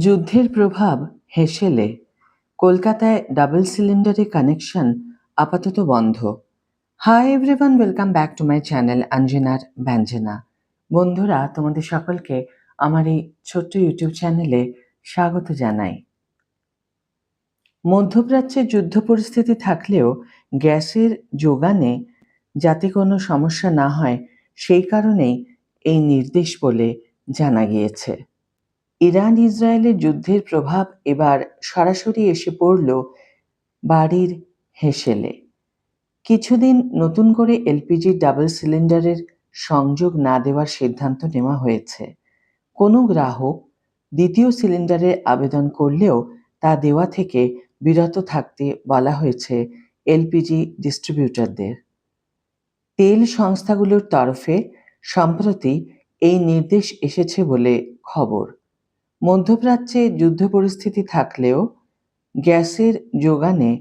যুদ্ধের প্রভাব হেসেলে কলকাতায় ডাবল সিলিন্ডারে কানেকশন আপাতত বন্ধ। Hi everyone, welcome back to my channel অঞ্জনার ব্যঞ্জনা। বন্ধুরা, তোমাদের সকলকে আমার এই ছোট্ট ইউটিউব চ্যানেলে স্বাগত জানাই। মধ্যপ্রাচ্যে যুদ্ধ পরিস্থিতি থাকলেও গ্যাসের যোগানে যাতে কোনো সমস্যা না হয় সেই কারণেই এই নির্দেশ বলে জানা গিয়েছে। ইরান ইসরায়েলের যুদ্ধের প্রভাব এবার সরাসরি এসে পড়ল বাড়ির হেসেলে। কিছুদিন নতুন করে এলপিজি ডাবল সিলিন্ডারের সংযোগ না দেওয়ার সিদ্ধান্ত নেওয়া হয়েছে। কোনো গ্রাহক দ্বিতীয় সিলিন্ডারের আবেদন করলেও তা দেওয়া থেকে বিরত থাকতে বলা হয়েছে এলপিজি ডিস্ট্রিবিউটরদের। তেল সংস্থাগুলোর তরফে সম্প্রতি এই নির্দেশ এসেছে বলে খবর। মধ্যপ্রাচ্যে যুদ্ধ পরিস্থিতি থাকলেও গ্যাসের যোগানে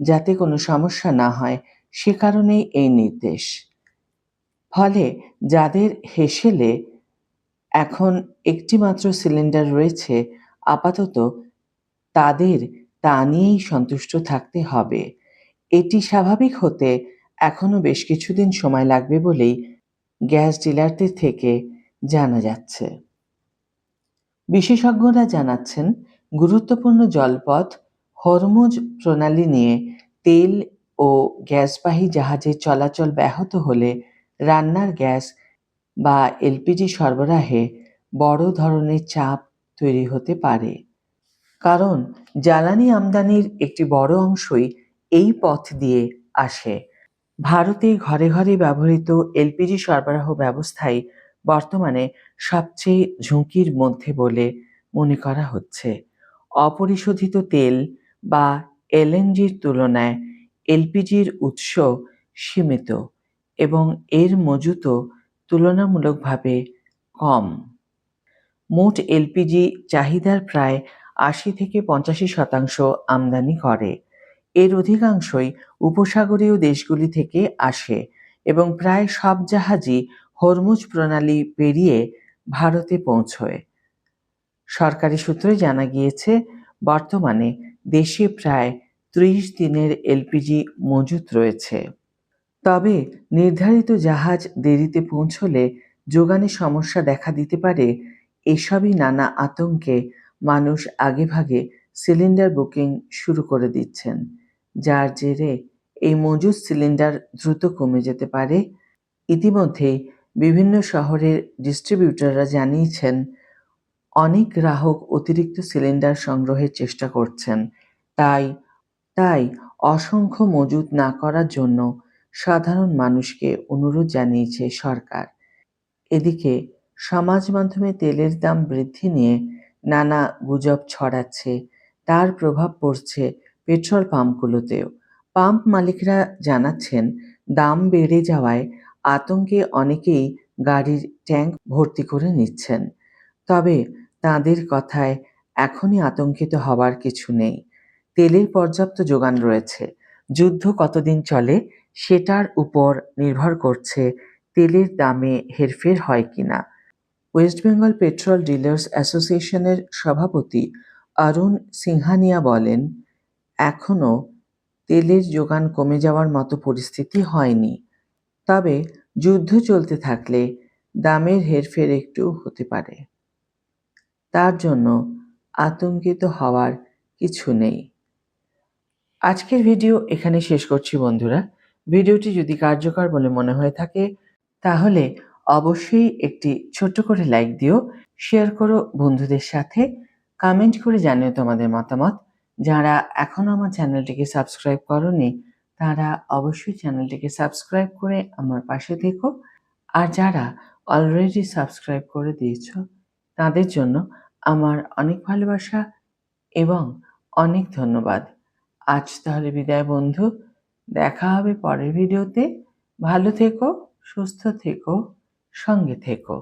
যাতে কোনো সমস্যা না হয় সে কারণেই এই নির্দেশ। ফলে যাদের হেসেলে এখন একটি মাত্র সিলিন্ডার রয়েছে, আপাতত তাদের তা নিয়েই সন্তুষ্ট থাকতে হবে। এটি স্বাভাবিক হতে এখনো বেশ কিছুদিন সময় লাগবে বলেই গ্যাস ডিলারদের থেকে জানা যাচ্ছে। বিশেষজ্ঞরা জানাচ্ছেন, গুরুত্বপূর্ণ জলপথ হরমুজ প্রণালী নিয়ে তেল ও গ্যাসবাহী জাহাজের চলাচল ব্যাহত হলে রান্নার গ্যাস বা এলপিজি সরবরাহে বড় ধরনের চাপ তৈরি হতে পারে। কারণ জ্বালানি আমদানির একটি বড় অংশই এই পথ দিয়ে আসে। ভারতে ঘরে ঘরে ব্যবহৃত এলপিজি সরবরাহ ব্যবস্থাই বর্তমানে সবচেয়ে ঝুঁকির মধ্যে বলে মনে করা হচ্ছে। অপরিশোধিত তেল বা এলএনজির তুলনায় এলপিজির উৎস সীমিত এবং এর মজুতও তুলনামূলকভাবে কম। মোট এলপিজি চাহিদার প্রায় ৮০-৮৫% আমদানি করে। এর অধিকাংশই উপসাগরীয় দেশগুলি থেকে আসে এবং প্রায় সব জাহাজই হরমুজ প্রণালী পেরিয়ে ভারতে পৌঁছয়। সরকারি সূত্রে জানা গিয়েছে, বর্তমানে দেশে প্রায় ৩০ দিনের এলপিজি মজুত রয়েছে। তবে নির্ধারিত জাহাজ দেরিতে পৌঁছলে যোগানে সমস্যা দেখা দিতে পারে। এসবই নানা আতঙ্কে মানুষ আগেভাগে সিলিন্ডার বুকিং শুরু করে দিচ্ছেন, যার জেরে এই মজুত সিলিন্ডার দ্রুত কমে যেতে পারে। ইতিমধ্যেই বিভিন্ন শহরের ডিস্ট্রিবিউটররা জানিয়েছেন, অনেক গ্রাহক অতিরিক্ত সিলিন্ডার সংগ্রহের চেষ্টা করছেন। তাই অসংখ্য মজুত না করার জন্য সাধারণ মানুষকে অনুরোধ জানিয়েছে সরকার। এদিকে সমাজ মাধ্যমে তেলের দাম বৃদ্ধি নিয়ে নানা গুজব ছড়াচ্ছে, তার প্রভাব পড়ছে পেট্রোল পাম্পগুলোতেও। পাম্প মালিকরা জানাচ্ছেন, দাম বেড়ে যাওয়ায় আতঙ্কে অনেকেই গাড়ির ট্যাঙ্ক ভর্তি করে নিচ্ছেন। তবে তাঁদের কথায় এখনই আতঙ্কিত হওয়ার কিছু নেই। তেলের পর্যাপ্ত যোগান রয়েছে। যুদ্ধ কতদিন চলে সেটার উপর নির্ভর করছে তেলের দামে হেরফের হয় কিনা। ওয়েস্ট বেঙ্গল পেট্রোল ডিলার্স অ্যাসোসিয়েশনের সভাপতি অরুণ সিংহানিয়া বলেন, এখনও তেলের যোগান কমে যাওয়ার মতো পরিস্থিতি হয়নি। তবে যুদ্ধ চলতে থাকলে দামের হেরফের একটু হতে পারে। তার জন্য আতঙ্কিত হওয়ার কিছু নেই। আজকের ভিডিও এখানে শেষ করছি বন্ধুরা। ভিডিওটি যদি কার্যকর বলে মনে হয়ে থাকে তাহলে অবশ্যই একটি ছোট্ট করে লাইক দিও, শেয়ার করো বন্ধুদের সাথে, কমেন্ট করে জানিও তোমাদের মতামত। যারা এখনও আমার চ্যানেলটিকে সাবস্ক্রাইব করোনি তারা অবশ্যই চ্যানেলটিকে সাবস্ক্রাইব করে আমার পাশে থেকো। আর যারা অলরেডি সাবস্ক্রাইব করে দিয়েছো তাদের জন্য আমার অনেক ভালোবাসা এবং অনেক ধন্যবাদ। আজ তাহলে বিদায় বন্ধু, দেখা হবে পরের ভিডিওতে। ভালো থেকো, সুস্থ থেকো, সঙ্গে থেকো।